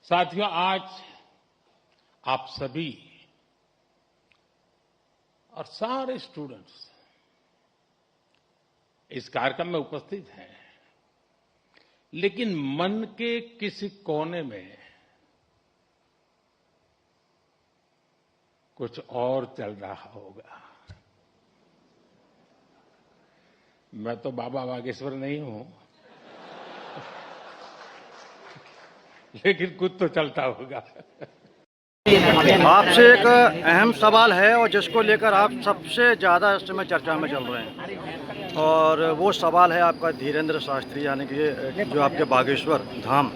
साथियों, आज आप सभी और सारे स्टूडेंट्स इस कार्यक्रम में उपस्थित हैं, लेकिन मन के किसी कोने में कुछ और चल रहा होगा। मैं तो बाबा बागेश्वर नहीं हूं, लेकिन कुछ तो चलता होगा। आपसे एक अहम सवाल है और जिसको लेकर आप सबसे ज़्यादा इस समय चर्चा में चल रहे हैं, और वो सवाल है आपका धीरेन्द्र शास्त्री, यानी कि जो आपके बागेश्वर धाम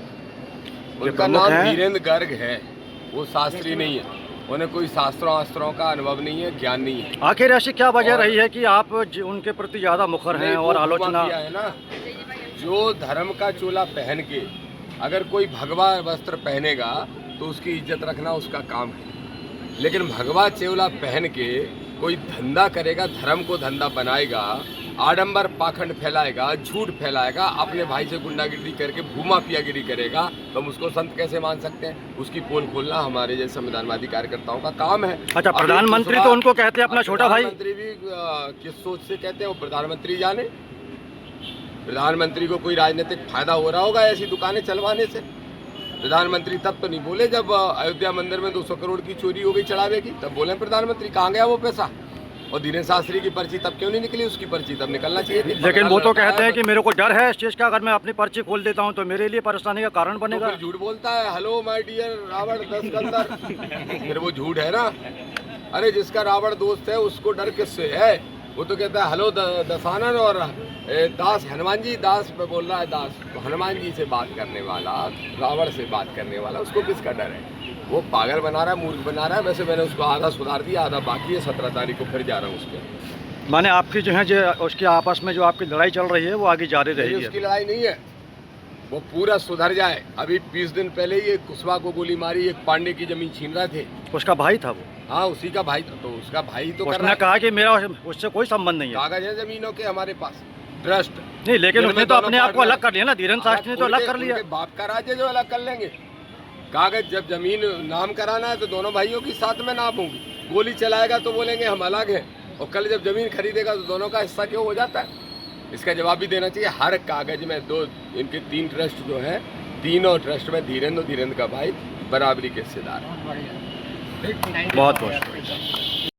उनका नाम धीरेन्द्र गर्ग है, वो शास्त्री नहीं है। उन्हें कोई शास्त्रों का अनुभव नहीं है, ज्ञान नहीं है। आखिर ऐसी क्या वजह रही है कि आप उनके प्रति ज़्यादा मुखर हैं और आलोचना किया है ना? जो धर्म का चोला पहन के अगर कोई भगवा वस्त्र पहनेगा तो उसकी इज्जत रखना उसका काम है, लेकिन भगवा चोला पहन के कोई धंधा करेगा, धर्म को धंधा बनाएगा, आडंबर पाखंड फैलाएगा, झूठ फैलाएगा, अपने भाई से गुंडागिरी करके भूमाफियागिरी करेगा, तो हम उसको संत कैसे मान सकते हैं? उसकी पोल खोलना हमारे जैसे संविधानवादी कार्यकर्ताओं का काम है। अच्छा, प्रधानमंत्री तो उनको कहते हैं अपना छोटा भाई। प्रधानमंत्री भी किस सोच से कहते हैं वो प्रधानमंत्री जाने। प्रधानमंत्री को कोई राजनीतिक फायदा हो रहा होगा ऐसी दुकानें चलवाने से। प्रधानमंत्री तब तो नहीं बोले जब अयोध्या मंदिर में 200 करोड़ की चोरी हो गई चढ़ावे की, तब बोले प्रधानमंत्री कहाँ गया वो पैसा। और धीरेन्द्र शास्त्री की पर्ची तब क्यों नहीं निकली? उसकी पर्ची तब निकलना चाहिए थी। लेकिन वो तो कहते हैं कि मेरे को डर है इस चीज़ का, अगर मैं अपनी पर्ची खोल देता हूँ तो मेरे लिए परेशानी का कारण बनेगा। तो झूठ बोलता है, हेलो माय डियर रावण दस कंदर, फिर वो झूठ है ना। अरे जिसका रावण दोस्त है उसको डर किससे है? वो तो कहता है हेलो दशानन, और दास हनुमान जी, दास पे बोल रहा है दास, तो हनुमान जी से बात करने वाला, रावण से बात करने वाला, उसको किसका डर है? वो पागल बना रहा है, मूर्ख बना रहा है। वैसे मैंने उसको आधा सुधार दिया, आधा बाकी है। 17 तारीख को फिर जा रहा हूँ उसके। माने आपकी जो है जो उसके आपस में जो आपकी लड़ाई चल रही है वो आगे जारी रहेगी? उसकी लड़ाई नहीं है, वो पूरा सुधर जाए। अभी 20 दिन पहले ही एक कुशवाहा को गोली मारी, एक पांडे की जमीन छीन रहे थे। उसका भाई था वो? हाँ, उसी का भाई था। तो उसका भाई तो उसने कहा कि मेरा उससे कोई संबंध नहीं है। कागज है जमीनों के हमारे पास, ट्रस्ट नहीं, लेकिन उसने तो अपने आप को अलग कर लिया ना। धीरेन्द्र शास्त्री ने तो अलग कर लिया। बाप का राज्य जो अलग कर लेंगे। कागज जब जमीन नाम कराना है तो दोनों भाइयों की साथ में नाम होगी। गोली चलाएगा तो बोलेंगे हम अलग हैं, और कल जब जमीन खरीदेगा तो दोनों का हिस्सा क्यों हो जाता है? इसका जवाब भी देना चाहिए। हर कागज में इनके 3 ट्रस्ट जो हैं, तीनों ट्रस्ट में धीरेन्द्र का भाई बराबरी के हिस्सेदार है। बहुत बहुत